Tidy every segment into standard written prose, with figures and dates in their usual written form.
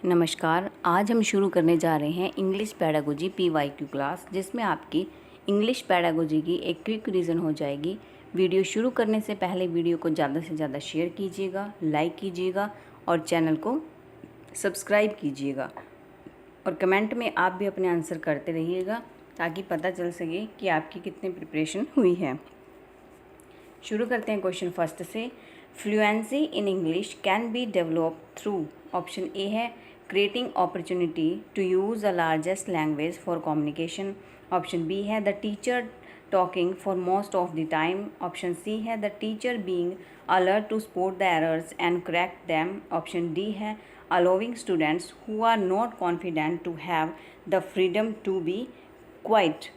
नमस्कार। आज हम शुरू करने जा रहे हैं इंग्लिश पेडागोजी PYQ क्लास, जिसमें आपकी इंग्लिश पेडागोजी की एक क्विक रीज़न हो जाएगी। वीडियो शुरू करने से पहले वीडियो को ज़्यादा से ज़्यादा शेयर कीजिएगा, लाइक कीजिएगा और चैनल को सब्सक्राइब कीजिएगा। और कमेंट में आप भी अपने आंसर करते रहिएगा ताकि पता चल सके कि आपकी कितनी प्रिपरेशन हुई है। शुरू करते हैं क्वेश्चन फर्स्ट से। Fluency in English can be develop through, option A है creating opportunity to use the largest language for communication, option B है the teacher talking for most of the time, option C है the teacher being alert to spot the errors and correct them, option D है allowing students who are not confident to have the freedom to be quiet।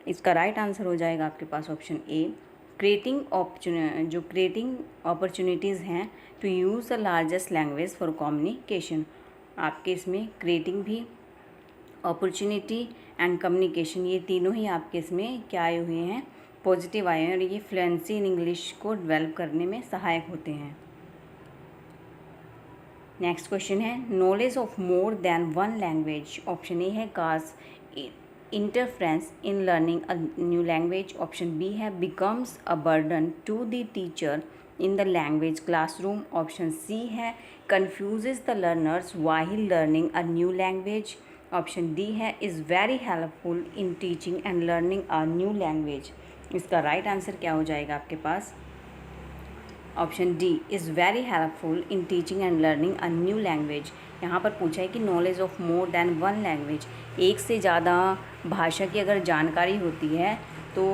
इसका right answer हो जाएगा आपके पास option A, creating opportunities हैं to use the largest language for communication. आपके इसमें creating भी, अपॉर्चुनिटी एंड कम्युनिकेशन, ये तीनों ही आपके इसमें क्या आए हुए हैं, पॉजिटिव आए हैं और ये फ्लुएंसी इन इंग्लिश को डेवलप करने में सहायक होते हैं। नेक्स्ट क्वेश्चन है knowledge of more than one language, option A है cause interference in learning a new language, option B है becomes a burden to the teacher in the language classroom, option C है confuses the learners while learning a new language, option D है is very helpful in teaching and learning a new language। इसका right answer क्या हो जाएगा आपके पास, option D is very helpful in teaching and learning a new language. यहाँ पर पूछा है कि knowledge of more than one language, एक से ज़्यादा भाषा की अगर जानकारी होती है तो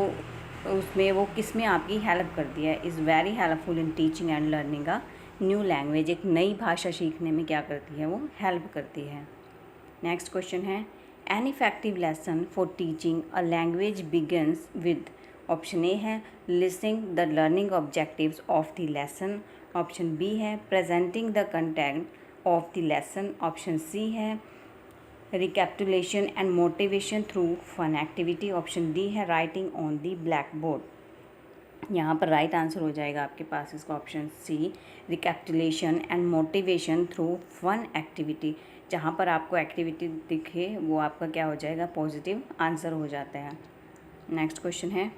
उसमें वो किस में आपकी हेल्प करती है, is very helpful in teaching and learning a new language, एक नई भाषा सीखने में क्या करती है, वो हेल्प करती है। नेक्स्ट क्वेश्चन है an effective lesson for teaching a language begins with, option A है listing the learning objectives of the lesson, option B है presenting the content of the lesson, option C है recapitulation and motivation through fun activity, option D है writing on the blackboard. यहाँ पर right answer हो जाएगा आपके पास इसका option C, recapitulation and motivation through fun activity. जहाँ पर आपको एक्टिविटी दिखे वो आपका क्या हो जाएगा, पॉजिटिव आंसर हो जाता है। नेक्स्ट क्वेश्चन है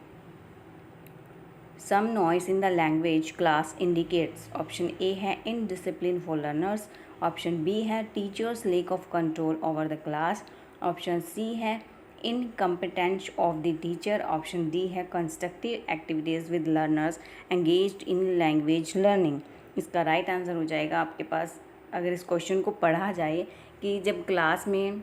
some noise in the language class indicates, option A है indiscipline for learners, option B है teachers lack of control over the class, option C है incompetence of the teacher, option D है constructive activities with learners engaged in language learning. इसका right answer हो जाएगा आपके पास, अगर इस क्वेश्चन को पढ़ा जाए कि जब क्लास में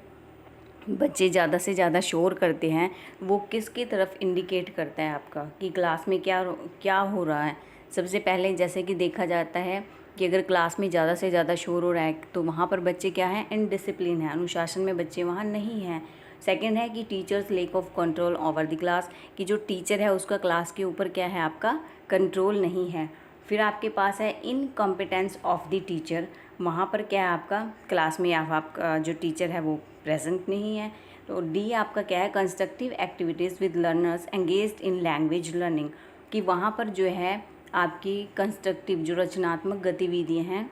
बच्चे ज़्यादा से ज़्यादा शोर करते हैं वो किसकी तरफ इंडिकेट करता है आपका कि क्लास में क्या क्या हो रहा है। सबसे पहले जैसे कि देखा जाता है कि अगर क्लास में ज़्यादा से ज़्यादा शोर हो रहा है तो वहाँ पर बच्चे क्या हैं, इनडिसिप्लिन है, अनुशासन में बच्चे वहाँ नहीं हैं। सेकंड है कि teachers lack of control over the class, कि जो टीचर है उसका क्लास के ऊपर क्या है, आपका कंट्रोल नहीं है। फिर आपके पास है इनकम्पिटेंस ऑफ द टीचर, वहाँ पर क्या है आपका क्लास में आपका जो टीचर है वो प्रेजेंट नहीं है। तो डी आपका क्या है constructive activities with learners engaged in language learning, कि वहाँ पर जो है आपकी कंस्ट्रक्टिव जो रचनात्मक गतिविधियाँ हैं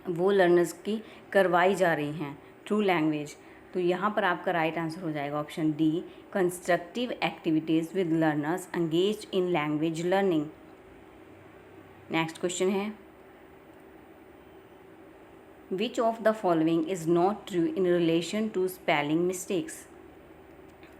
वो लर्नर्स की करवाई जा रही हैं थ्रू लैंग्वेज। तो यहाँ पर आपका राइट आंसर हो जाएगा option D, constructive activities with learners engaged in language learning. Next question है Which of the following is not true in relation to spelling mistakes?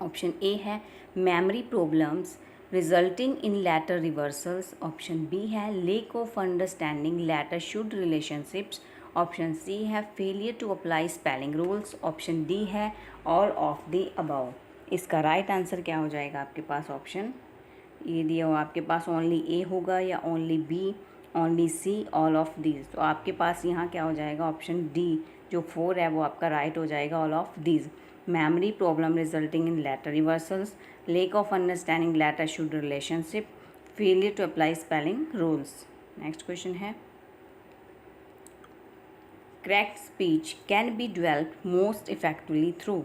Option A है memory problems resulting in letter reversals, option B है lack of understanding letter should relationships, option C है failure to apply spelling rules, option D है all of the above। इसका right answer क्या हो जाएगा आपके पास, ऑप्शन ये दिया हो आपके पास ओनली ए होगा या only B, only C, all of these. तो आपके पास यहाँ क्या हो जाएगा, ऑप्शन डी जो 4 है वो आपका राइट हो जाएगा, all of these. Memory problem resulting in letter reversals, lack of understanding letter should relationship, failure to apply spelling rules. Next question है correct speech can be developed most effectively through,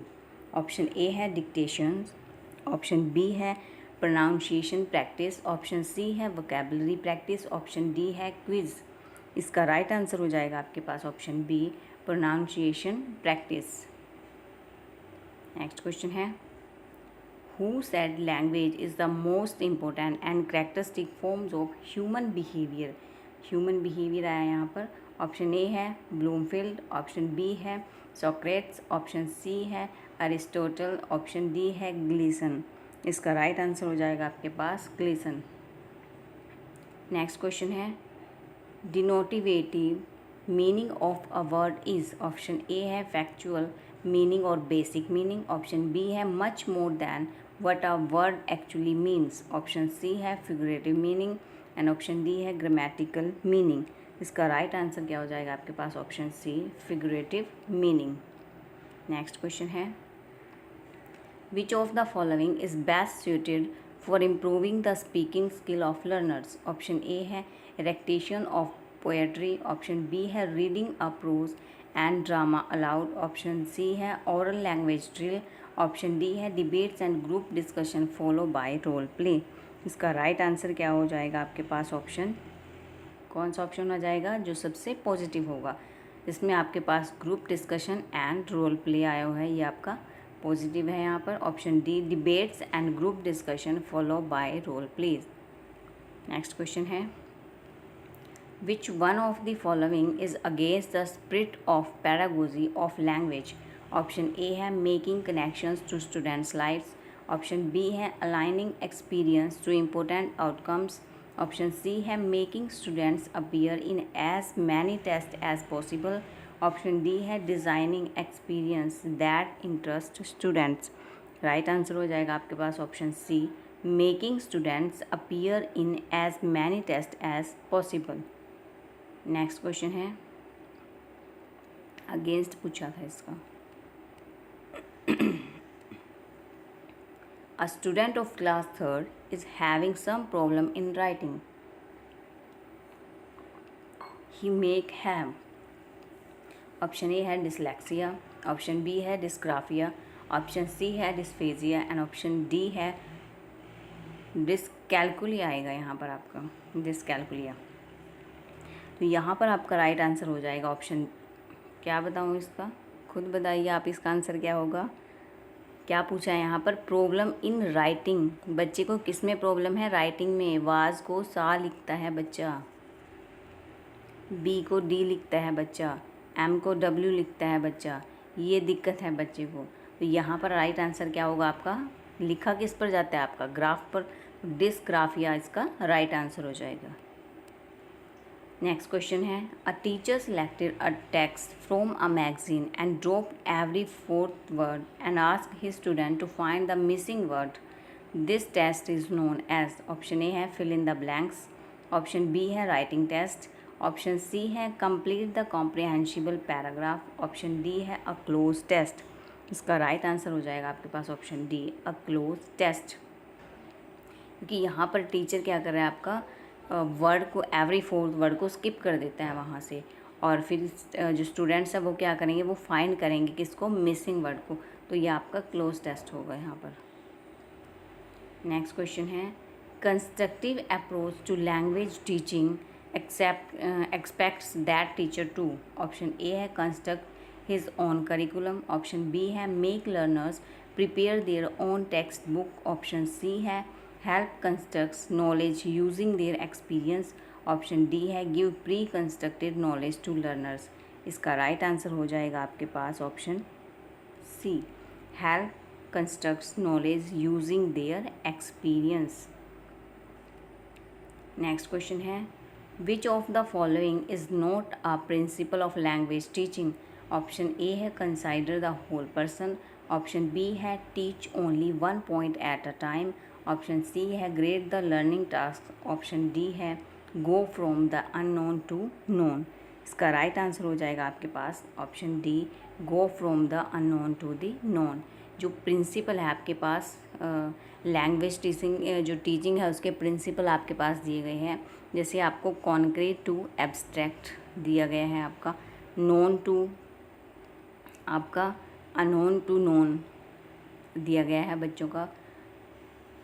option A है dictations, option B है pronunciation practice, option C है vocabulary practice, option D है quiz. इसका right answer हो जाएगा आपके पास option B, pronunciation practice. Next question है, who said language is the most important and characteristic forms of human behaviour. Human behaviour आया यहाँ पर। ऑप्शन ए है ब्लूमफील्ड, ऑप्शन बी है सोक्रेट्स, ऑप्शन सी है अरिस्टोटल, ऑप्शन डी है Gleason. इसका right answer हो जाएगा आपके पास ग्लीसन। नेक्स्ट क्वेश्चन है, denotative meaning of a word is. Option A है फैक्चुअल मीनिंग और बेसिक मीनिंग, ऑप्शन बी है much more than what a word actually means, option C है figurative meaning and option D है grammatical meaning. इसका right answer क्या हो जाएगा आपके पास option C, figurative meaning. Next question है, which of the following is best suited for improving the speaking skill of learners। Option A है recitation of poetry, option B है reading a prose and drama aloud, option C है oral language drill, option D है debates and group discussion follow by role play. इसका right answer क्या हो जाएगा आपके पास ऑप्शन, कौन सा ऑप्शन हो जाएगा जो सबसे पॉजिटिव होगा, इसमें आपके पास group discussion and role play आया हुआ है, ये आपका पॉजिटिव है यहाँ पर। Option D debates and group discussion follow by role plays. Next question है, which one of the following is against the spirit of pedagogy of language. Option A है making connections to students lives, option B है aligning experience to important outcomes, option C है making students appear in as many test as possible, option D है designing experience that interest students. Right answer हो जाएगा आपके पास option C, making students appear in as many test as possible. Next question है, against पूछा था इसका। A student of class 3rd is having some problem in writing. He may have, option A है dyslexia, option B है dysgraphia, option C है dysphagia and option D है डिसकैल्कुलिया आएगा यहाँ पर आपका डिसकैल्कुलिया। तो यहाँ पर आपका राइट आंसर हो जाएगा ऑप्शन, क्या बताऊँ इसका, खुद बताइए आप इसका आंसर क्या होगा। क्या पूछा है यहाँ पर, प्रॉब्लम इन राइटिंग, बच्चे को किस में प्रॉब्लम है, राइटिंग में। वाज को सा लिखता है बच्चा, बी को डी लिखता है बच्चा, एम को डब्ल्यू लिखता है बच्चा, ये दिक्कत है बच्चे को। तो यहाँ पर राइट आंसर क्या होगा आपका, लिखा किस पर जाता है आपका, ग्राफ पर, डिसग्राफिया इसका राइट आंसर हो जाएगा। नेक्स्ट क्वेश्चन है, a teacher selected a text from a magazine and dropped every fourth word and asked his student to find the missing word. This test is known as, option A है fill in the blanks, option B है writing test, option C है complete the comprehensible paragraph, option D है a cloze test. इसका right answer हो जाएगा आपके पास option D, a cloze test. क्योंकि यहाँ पर टीचर क्या कर रहा है आपका, वर्ड को, एवरी फोर्थ वर्ड को स्किप कर देता है वहाँ से, और फिर जो स्टूडेंट्स हैं वो क्या करेंगे, वो फाइंड करेंगे किसको, मिसिंग वर्ड को। तो ये आपका क्लोज टेस्ट होगा यहाँ पर। नेक्स्ट क्वेश्चन है, constructive approach to language teaching expects that teacher to, option A है construct his own curriculum, option B है make learners prepare their own text book, option C है help constructs knowledge using their experience, option D है give pre constructed knowledge to learners. इसका right answer हो जाएगा आपके पास option C, help constructs knowledge using their experience. Next question है, which of the following is not a principle of language teaching. Option A है consider the whole person, option B है teach only one point at a time, option C है grade the learning task, option D है go from the unknown to known. इसका right answer हो जाएगा आपके पास option D, go from the unknown to the known. जो principle है आपके पास लैंग्वेज जो टीचिंग है उसके प्रिंसिपल आपके पास दिए गए हैं। जैसे आपको कॉन्क्रीट टू एब्स्ट्रैक्ट दिया गया है, आपका नोन टू आपका अनोन टू नोन दिया गया है बच्चों का।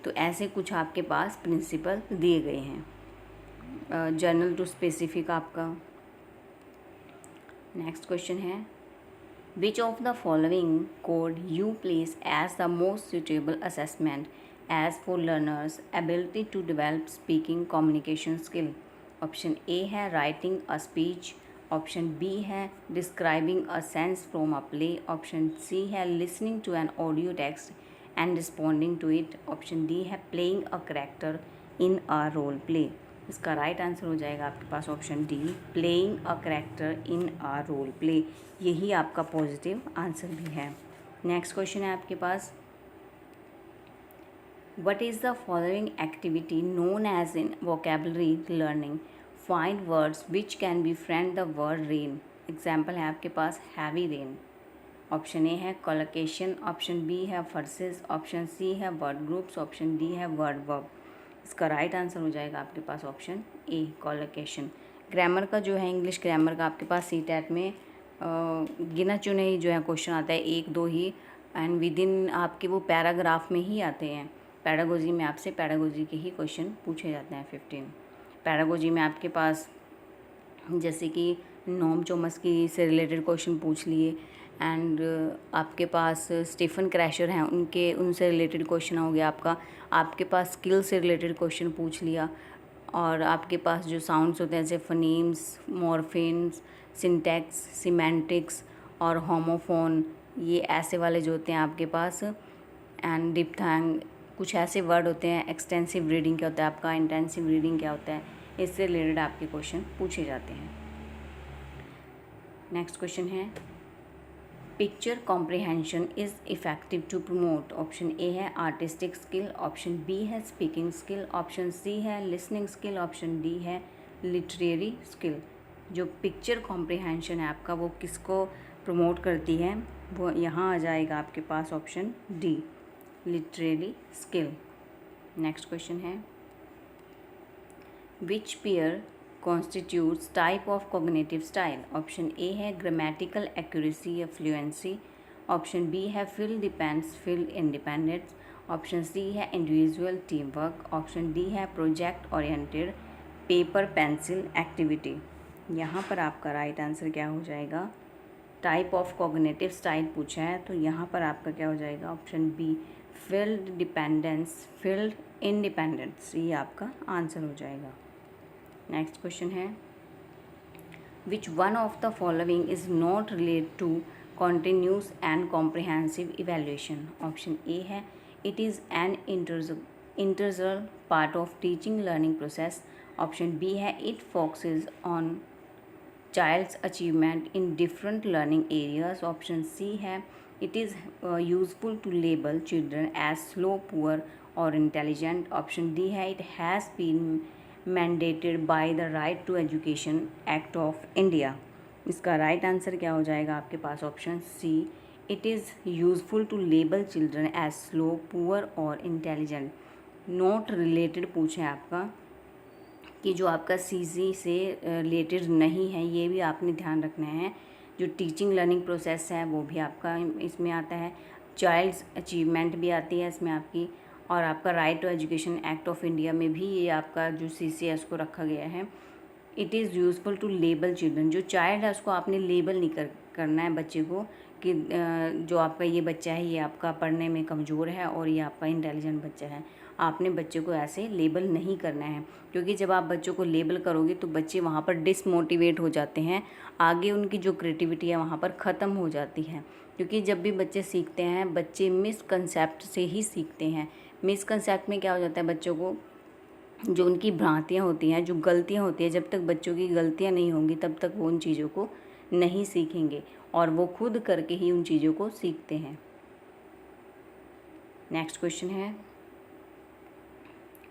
तो ऐसे कुछ आपके पास प्रिंसिपल दिए गए हैं। जनरल टू स्पेसिफिक आपका नेक्स्ट क्वेश्चन है, which of the following code you place as the most suitable assessment as for learners ability to develop speaking communication skill. Option A है writing a speech, option B है describing a sense from a play, option C है listening to an audio text and responding to it, option D है playing a character in a role play. इसका right answer हो जाएगा आपके पास option D, playing a character in a role play. यही आपका positive answer भी है। नेक्स्ट क्वेश्चन है आपके पास, what is the following activity known as in vocabulary learning, find words which can be friend the word rain. Example है आपके पास हैवी रेन। ऑप्शन ए है कोलोकेशन, ऑप्शन बी है वर्सेस, ऑप्शन सी है word groups, option D है word verb. इसका right answer हो जाएगा आपके पास ऑप्शन ए, कोलोकेशन। ग्रामर का जो है, इंग्लिश ग्रामर का आपके पास सीटेट में गिना चुने ही जो है क्वेश्चन आता है, एक दो ही, एंड विद इन आपके वो पैराग्राफ में ही आते हैं। पैडागोजी में आपसे पैडागोजी के ही क्वेश्चन पूछे जाते हैं 15। पैडागोजी में आपके पास जैसे कि नोम चोमस की से रिलेटेड क्वेश्चन पूछ लिए, एंड आपके पास स्टीफन क्रैशर हैं, उनसे रिलेटेड क्वेश्चन हो गया आपका। आपके पास स्किल से रिलेटेड क्वेश्चन पूछ लिया, और आपके पास जो साउंड्स होते हैं जैसे फनीम्स, मॉर्फिन्स, सिंटैक्स, सिमेंटिक्स और होमोफोन, ये ऐसे वाले जो होते हैं आपके पास, एंड डिप्थैंग, कुछ ऐसे वर्ड होते हैं। एक्सटेंसिव रीडिंग क्या होता है आपका, इंटेंसिव रीडिंग क्या होता है, इससे रिलेटेड आपके क्वेश्चन पूछे जाते हैं। नेक्स्ट क्वेश्चन है, picture comprehension is effective to promote. Option A है आर्टिस्टिक स्किल, ऑप्शन बी है स्पीकिंग स्किल, ऑप्शन सी है लिसनिंग स्किल, ऑप्शन डी है लिटरेरी स्किल। जो पिक्चर कॉम्प्रिहेंशन है आपका वो किसको प्रमोट करती है, वो यहाँ आ जाएगा आपके पास option D, literary skill. Next question है, which pair constitutes type of cognitive style। Option A है grammatical accuracy या fluency, ऑप्शन बी है fill depends fill independence, option C है individual teamwork, ऑप्शन डी है project oriented paper pencil activity। यहाँ पर आपका right answer क्या हो जाएगा, टाइप ऑफ कॉग्निटिव स्टाइल पूछा है, तो यहाँ पर आपका क्या हो जाएगा option B, field dependence field independence, ये आपका आंसर हो जाएगा। नेक्स्ट क्वेश्चन है, which one of the following is not related to continuous and comprehensive evaluation. Option A है it is an integral part of teaching learning process, option B है it focuses on child's achievement in different learning areas, option C है it is useful to label children as slow poor और intelligent, option D है it has been mandated by the right to education act of India. इसका right answer क्या हो जाएगा आपके पास option C, it is useful to label children as slow poor और intelligent. Not related पूछे आपका कि जो आपका सीजी से रिलेटेड नहीं है, ये भी आपने ध्यान रखना है। जो टीचिंग लर्निंग प्रोसेस है वो भी आपका इसमें आता है, चाइल्ड्स अचीवमेंट भी आती है इसमें आपकी, और आपका right to education act of India में भी ये आपका जो CCS को रखा गया है। It is useful to label children, जो चाइल्ड है उसको आपने लेबल नहीं करना है बच्चे को कि जो आपका ये बच्चा है ये आपका पढ़ने में कमज़ोर है और ये आपका इंटेलिजेंट बच्चा है। आपने बच्चे को ऐसे लेबल नहीं करना है, क्योंकि जब आप बच्चों को लेबल करोगे तो बच्चे वहाँ पर डिसमोटिवेट हो जाते हैं, आगे उनकी जो क्रिएटिविटी है वहाँ पर ख़त्म हो जाती है। क्योंकि जब भी बच्चे सीखते हैं, बच्चे मिसकंसेप्ट से ही सीखते हैं। मिसकंसेप्ट में क्या हो जाता है, बच्चों को जो उनकी भ्रांतियाँ होती हैं, जो गलतियाँ होती हैं, जब तक बच्चों की गलतियाँ नहीं होंगी तब तक वो उन चीज़ों को नहीं सीखेंगे, और वो खुद करके ही उन चीज़ों को सीखते हैं। नेक्स्ट क्वेश्चन है,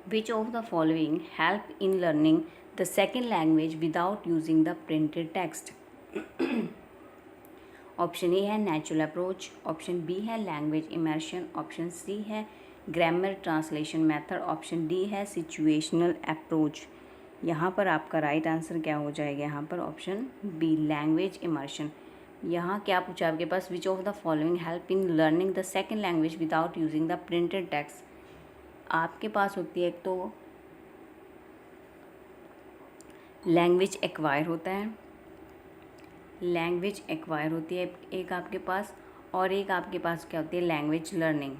which of the following help in learning the second language without using the printed text. Option A है नेचुरल अप्रोच, ऑप्शन बी है लैंग्वेज इमर्शन, ऑप्शन सी है grammar translation method, option D है situational approach. यहाँ पर आपका right answer क्या हो जाएगा, यहाँ पर ऑप्शन बी, लैंग्वेज इमर्शन। यहाँ क्या पूछा आपके पास, which of the following help in learning the second language without using the printed text. आपके पास होती है एक तो लैंग्वेज एक्वायर होता है, लैंग्वेज एक्वायर होती है एक आपके पास, और एक आपके पास क्या होती है, लैंग्वेज लर्निंग,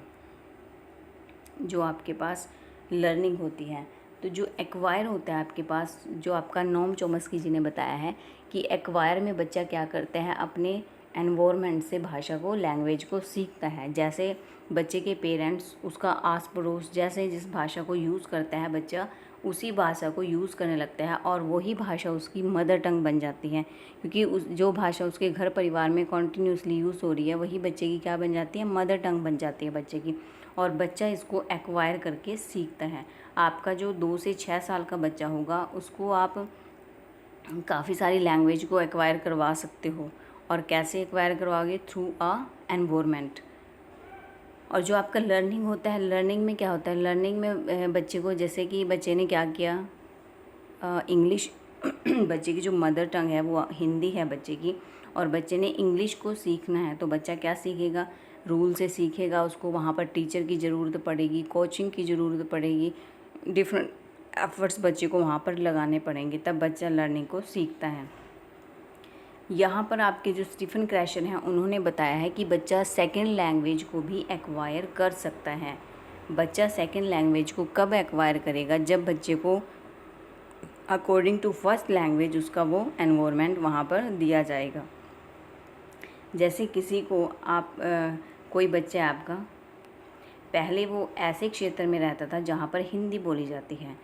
जो आपके पास लर्निंग होती है। तो जो एक्वायर होता है आपके पास, जो आपका नोम चॉम्स्की जी ने बताया है कि एक्वायर में बच्चा क्या करता है, अपने एनवायरनमेंट से भाषा को, लैंग्वेज को सीखता है। जैसे बच्चे के पेरेंट्स, उसका आस पड़ोस जैसे जिस भाषा को यूज़ करता है बच्चा, उसी भाषा को यूज़ करने लगता है और वही भाषा उसकी मदर टंग बन जाती है, क्योंकि उस जो भाषा उसके घर परिवार में कॉन्टीन्यूसली यूज़ हो रही है वही बच्चे की क्या बन जाती है, मदर टंग बन जाती है बच्चे की, और बच्चा इसको एक्वायर करके सीखता है। आपका जो 2 से 6 साल का बच्चा होगा उसको आप काफ़ी सारी लैंग्वेज को एक्वायर करवा सकते हो। और कैसे एक्वायर करवाओगे, थ्रू अ एनवायरनमेंट। और जो आपका लर्निंग होता है, लर्निंग में क्या होता है, लर्निंग में बच्चे को, जैसे कि बच्चे ने क्या किया, इंग्लिश बच्चे की जो मदर टंग है वो हिंदी है बच्चे की, और बच्चे ने इंग्लिश को सीखना है, तो बच्चा क्या सीखेगा, रूल से सीखेगा। उसको वहाँ पर टीचर की ज़रूरत पड़ेगी, कोचिंग की ज़रूरत पड़ेगी, डिफरेंट एफर्ट्स बच्चे को वहाँ पर लगाने पड़ेंगे, तब बच्चा लर्निंग को सीखता है। यहाँ पर आपके जो स्टीफन क्रैशर हैं उन्होंने बताया है कि बच्चा सेकंड लैंग्वेज को भी एक्वायर कर सकता है। बच्चा सेकंड लैंग्वेज को कब एक्वायर करेगा, जब बच्चे को अकॉर्डिंग टू फर्स्ट लैंग्वेज उसका वो एनवायरनमेंट वहाँ पर दिया जाएगा। जैसे किसी को आप कोई बच्चा है आपका, पहले वो ऐसे क्षेत्र में रहता था जहाँ पर हिंदी बोली जाती है,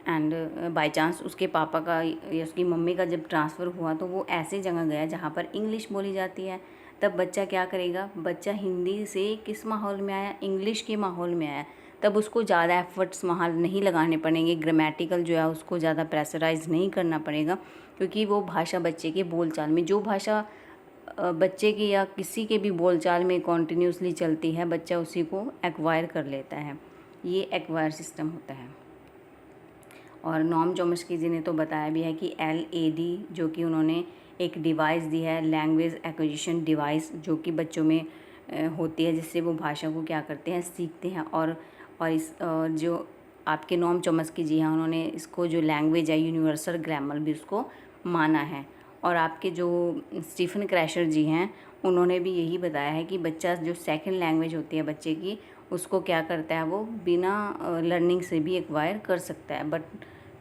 एंड बाय चांस उसके पापा का या उसकी मम्मी का जब ट्रांसफ़र हुआ तो वो ऐसे जगह गया जहाँ पर इंग्लिश बोली जाती है। तब बच्चा क्या करेगा, बच्चा हिंदी से किस माहौल में आया, इंग्लिश के माहौल में आया, तब उसको ज़्यादा एफर्ट्स वहाँ नहीं लगाने पड़ेंगे, ग्रामेटिकल जो है उसको ज़्यादा प्रेशराइज़ नहीं करना पड़ेगा, क्योंकि वो भाषा बच्चे के बोलचाल में, जो भाषा बच्चे की या किसी के भी बोलचाल में कॉन्टीन्यूसली चलती है, बच्चा उसी को एक्वायर कर लेता है। ये एक्वायर सिस्टम होता है। और नोम चॉम्स्की जी ने तो बताया भी है कि LAD, जो कि उन्होंने एक डिवाइस दी है, लैंग्वेज एक्विजिशन डिवाइस, जो कि बच्चों में होती है, जिससे वो भाषा को क्या करते हैं, सीखते हैं। और इस जो आपके नोम चॉम्स्की जी हैं उन्होंने इसको जो लैंग्वेज है यूनिवर्सल ग्रामर भी उसको माना है। और आपके जो स्टीफन क्रैशर जी हैं उन्होंने भी यही बताया है कि बच्चा जो सेकंड लैंग्वेज होती है बच्चे की, उसको क्या करता है, वो बिना लर्निंग से भी एक्वायर कर सकता है। बट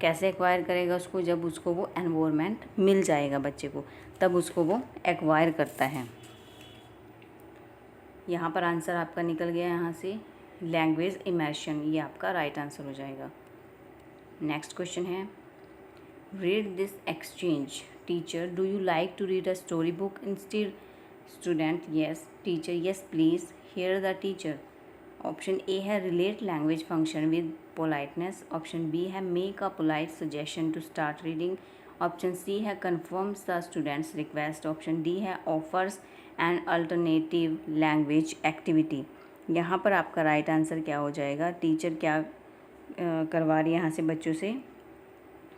कैसे एक्वायर करेगा उसको, जब उसको वो एनवायरनमेंट मिल जाएगा बच्चे को, तब उसको वो एक्वायर करता है। यहाँ पर आंसर आपका निकल गया यहाँ से, लैंग्वेज इमर्शन, ये आपका राइट आंसर हो जाएगा। नेक्स्ट क्वेश्चन है, read this exchange, teacher do you like to read a story book instead, student yes, teacher yes please, here the teacher. Option A है relate language function with politeness, option B है make a polite suggestion to start reading, option C है confirms the student's request, option D है offers an alternative language activity. यहाँ पर आपका right answer क्या हो जाएगा, टीचर क्या करवा रही है यहाँ से बच्चों से,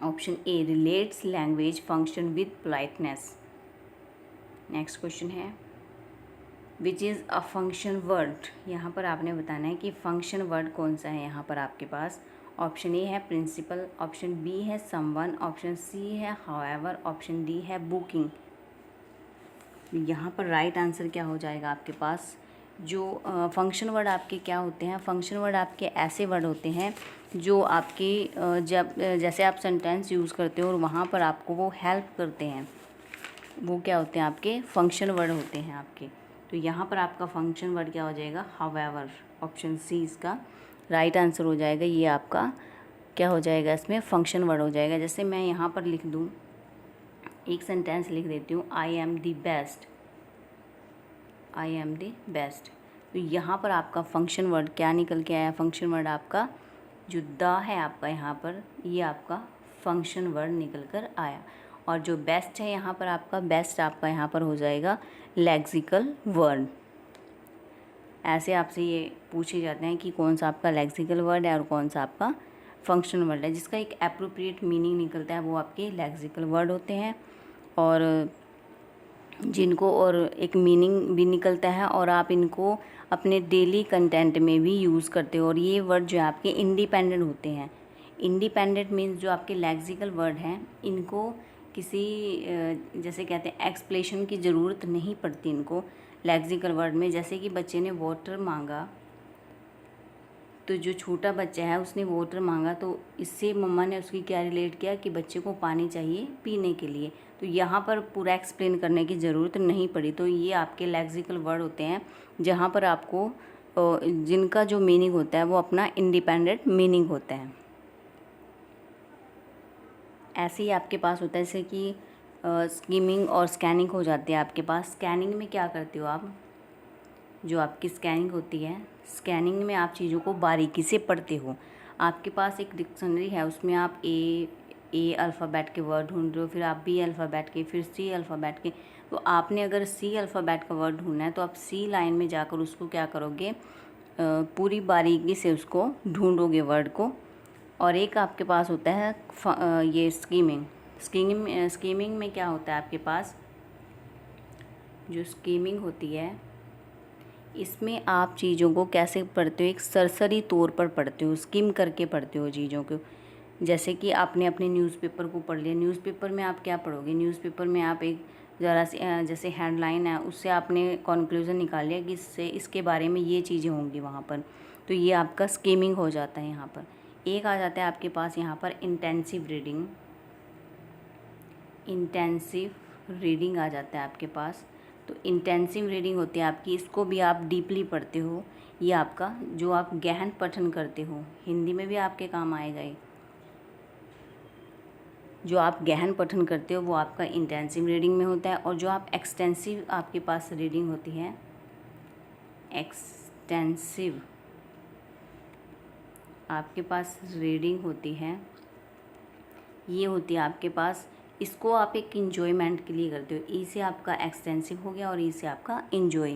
option A relates language function with politeness. Next question है, which is a function word, यहाँ पर आपने बताना है कि फंक्शन वर्ड कौन सा है यहाँ पर आपके पास। ऑप्शन ए है प्रिंसिपल, ऑप्शन बी है समवन, ऑप्शन सी है हाउएवर, ऑप्शन डी है बुकिंग। यहाँ पर राइट आंसर क्या हो जाएगा आपके पास, जो फंक्शन वर्ड आपके क्या होते हैं, फंक्शन वर्ड आपके ऐसे वर्ड होते हैं जो आपके जब जैसे आप सेंटेंस यूज़ करते हो और वहाँ पर आपको वो हेल्प करते हैं, वो क्या होते हैं, आपके फंक्शन वर्ड होते हैं आपके। तो यहाँ पर आपका फंक्शन वर्ड क्या हो जाएगा, हाउएवर, ऑप्शन सी इसका राइट आंसर हो जाएगा। ये आपका क्या हो जाएगा, इसमें फंक्शन वर्ड हो जाएगा। जैसे मैं यहाँ पर लिख दूँ, एक सेंटेंस लिख देती हूँ, I am the best, I am the best. तो यहाँ पर आपका फंक्शन वर्ड क्या निकल के आया, फंक्शन वर्ड आपका जो द है आपका यहाँ पर, ये आपका फंक्शन वर्ड निकल कर आया। और जो बेस्ट है यहाँ पर आपका, बेस्ट आपका यहाँ पर हो जाएगा लेक्सिकल वर्ड। ऐसे आपसे ये पूछे जाते हैं कि कौन सा आपका लेक्सिकल वर्ड है और कौन सा आपका फंक्शन वर्ड है, जिसका एक एप्रोप्रिएट मीनिंग निकलता है, वो आपके लेक्सिकल वर्ड होते हैं। और जिनको और एक मीनिंग भी निकलता है और आप इनको अपने डेली कंटेंट में भी यूज़ करते हो। और ये वर्ड जो है आपके इंडिपेंडेंट होते हैं। इंडिपेंडेंट मीन्स जो आपके लेक्सिकल वर्ड हैं, इनको किसी जैसे कहते हैं एक्सप्लेनेशन की ज़रूरत नहीं पड़ती इनको लेक्सिकल वर्ड में। जैसे कि बच्चे ने वाटर मांगा, तो जो छोटा बच्चा है उसने वाटर मांगा, तो इससे मम्मा ने उसकी क्या रिलेट किया कि बच्चे को पानी चाहिए पीने के लिए। तो यहाँ पर पूरा एक्सप्लेन करने की ज़रूरत नहीं पड़ी। तो ये आपके लेक्सिकल वर्ड होते हैं जहाँ पर आपको जिनका जो मीनिंग होता है वो अपना इंडिपेंडेंट मीनिंग होता है। ऐसे ही आपके पास होता है जैसे कि स्कीमिंग और स्कैनिंग हो जाती है आपके पास। स्कैनिंग में क्या करते हो आप, जो आपकी स्कैनिंग होती है, स्कैनिंग में आप चीज़ों को बारीकी से पढ़ते हो। आपके पास एक डिक्शनरी है, उसमें आप ए अल्फ़ाबेट के वर्ड ढूंढ रहे हो, फिर आप बी अल्फ़ाबेट के, फिर सी अल्फ़ाबेट के। तो आपने अगर सी अल्फ़ाबेट का वर्ड ढूंढना है तो आप सी लाइन में जाकर उसको क्या करोगे, पूरी बारीकी से उसको ढूंढोगे वर्ड को। और एक आपके पास होता है ये स्कीमिंग में क्या होता है आपके पास, जो स्कीमिंग होती है इसमें आप चीज़ों को कैसे पढ़ते हो, एक सरसरी तौर पर पढ़ते हो, स्किम करके पढ़ते हो चीज़ों को। जैसे कि आपने अपने न्यूज़पेपर को पढ़ लिया, न्यूज़पेपर में आप क्या पढ़ोगे, न्यूज़पेपर में आप एक ज़रा सी जैसे हेडलाइन है उससे आपने कंक्लूज़न निकाल लिया कि इसके बारे में ये चीज़ें होंगी वहाँ पर। तो ये आपका स्कीमिंग हो जाता है यहाँ पर। एक आ जाता है आपके पास यहाँ पर इंटेंसिव रीडिंग आ जाता है आपके पास। तो इंटेंसिव रीडिंग होती है आपकी, इसको भी आप डीपली पढ़ते हो। ये आपका जो आप गहन पठन करते हो, हिंदी में भी आपके काम आएगा ये। जो आप गहन पठन करते हो वो आपका इंटेंसिव रीडिंग में होता है। और जो आप एक्सटेंसिव आपके पास रीडिंग होती है, एक्सटेंसिव आपके पास रीडिंग होती है, ये होती है आपके पास, इसको आप एक इन्जॉयमेंट के लिए करते हो। ई से आपका एक्सटेंसिव हो गया और ई से आपका इन्जॉय।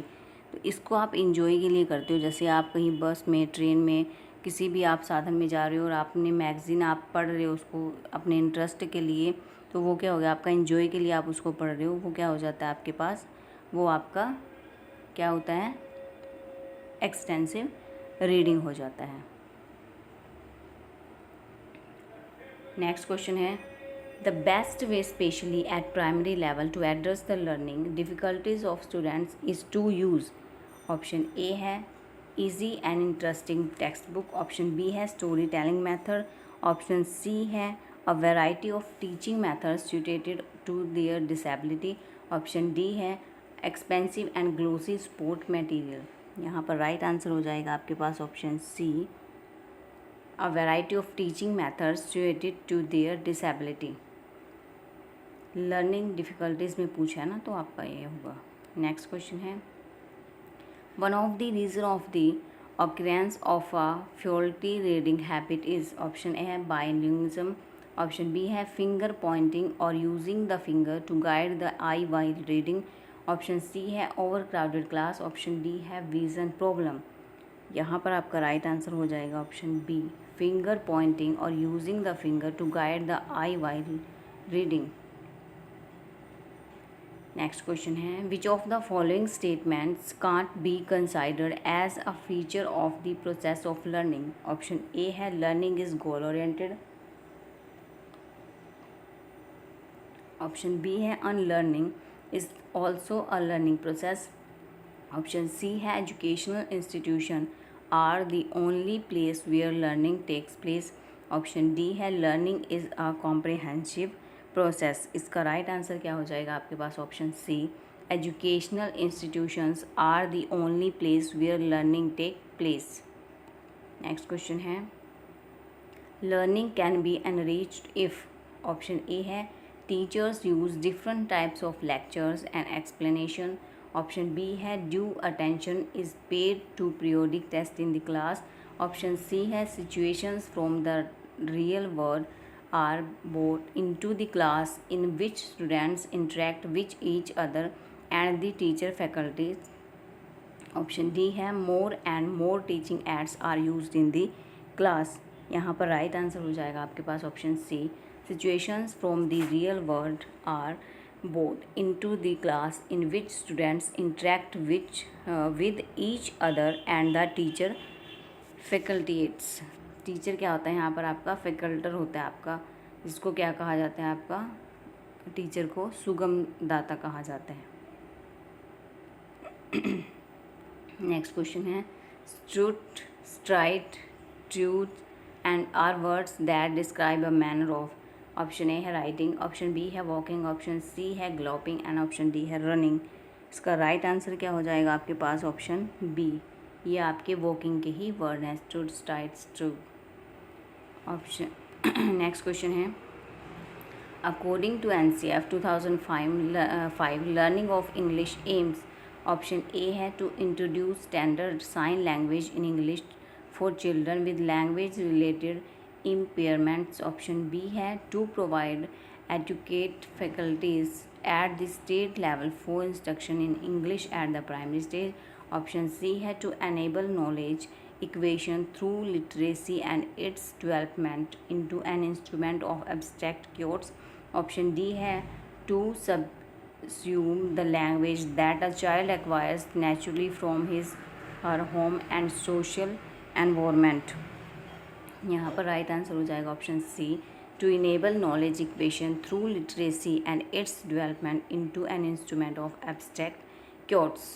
तो इसको आप इन्जॉय के लिए करते हो। जैसे आप कहीं बस में, ट्रेन में, किसी भी आप साधन में जा रहे हो और आपने मैगज़ीन आप पढ़ रहे हो उसको अपने इंटरेस्ट के लिए, तो वो क्या हो गया, आपका इन्जॉय के लिए आप उसको पढ़ रहे हो, वो क्या हो जाता है आपके पास, वो आपका क्या होता है, एक्सटेंसिव रीडिंग हो जाता है। नेक्स्ट क्वेश्चन है, the best way specially at primary level to address the learning difficulties of students is to use. Option A है easy and interesting text book, option B है story telling method, option C है a variety of teaching methods suited to their disability, option D है expensive and glossy sport material. यहाँ पर right answer हो जाएगा आपके पास option C, a variety of teaching methods suited to their disability। Learning difficulties में पूछा है ना, तो आपका ये होगा। नेक्स्ट क्वेश्चन है, one of the reason of the occurrence of a faulty reading habit is, option A है bilingualism, ऑप्शन बी है फिंगर पॉइंटिंग और using the finger to guide the eye while reading, option C है over crowded class, option D है vision problem. यहाँ पर आपका right answer हो जाएगा ऑप्शन बी, फिंगर पॉइंटिंग और using the finger to guide the eye while reading. Next question है, which of the following statements can't be considered as a feature of the process of learning. Option A है learning is goal oriented, option B है unlearning is also a learning process, option C है educational institution are the only place where learning takes place, option D है learning is a comprehensive process. इसका right answer क्या हो जाएगा आपके पास option C, educational institutions are the only place where learning take place. Next question है, learning can be enriched if, option A है teachers use different types of lectures and explanation, option B है due attention is paid to periodic test in the class, option C है situations from the real world are brought into the class in which students interact with each other and the teacher faculty, option D है more and more teaching aids are used in the class. यहाँ पर right answer हो जाएगा आपके पास option C, situations from the real world are brought into the class in which students interact with each other and the teacher facilitates। Teacher क्या होता है यहाँ पर आपका, फैकल्टर होता है आपका, जिसको क्या कहा जाता है आपका टीचर को सुगम दाता कहा जाता है। नेक्स्ट क्वेश्चन है strut, stride, truth and are words that describe a manner of. Option A है राइटिंग, ऑप्शन बी है वॉकिंग, ऑप्शन सी है ग्लोपिंग एंड ऑप्शन डी है रनिंग। इसका राइट आंसर क्या हो जाएगा आपके पास? Option B. ये आपके वॉकिंग के ही वर्ड हैं, strut, stride, truth. Option next question है according to NCF 2005 learning of English aims. Option A है to introduce standard sign language in English for children with language related impairments. Option B है to provide educate faculties at the state level for instruction in English at the primary stage. Option C है to enable knowledge equation through literacy and its development into an instrument of abstract codes. Option D है to subsume the language that a child acquires naturally from his her home and social environment. यहाँ पर right answer हो जाएगा option C, to enable knowledge equation through literacy and its development into an instrument of abstract codes.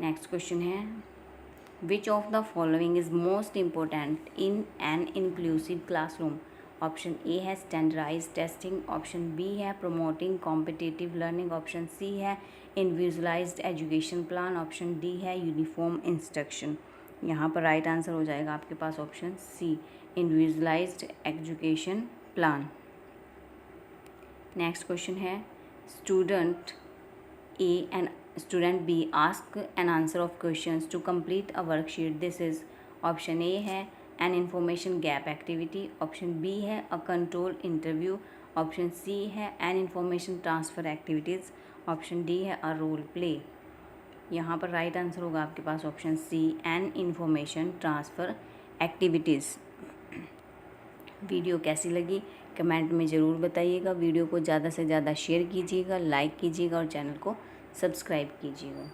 Next question है which of the following is most important in an inclusive classroom. Option A है standardize testing, option B है promoting competitive learning, option C है individualized education plan, option D है uniform instruction. यहाँ पर right answer हो जाएगा आपके पास option C, individualized education plan. Next question है student A and student B ask an answer of questions to complete a worksheet. This is option A है an information gap activity, option B है a control interview, option C है an information transfer activities, option D है a role play। यहाँ पर right answer होगा आपके पास option C, an information transfer activities। Video कैसी लगी कमेंट में ज़रूर बताइएगा। वीडियो को ज़्यादा से ज़्यादा शेयर कीजिएगा, लाइक कीजिएगा और चैनल को सब्सक्राइब कीजिएगा।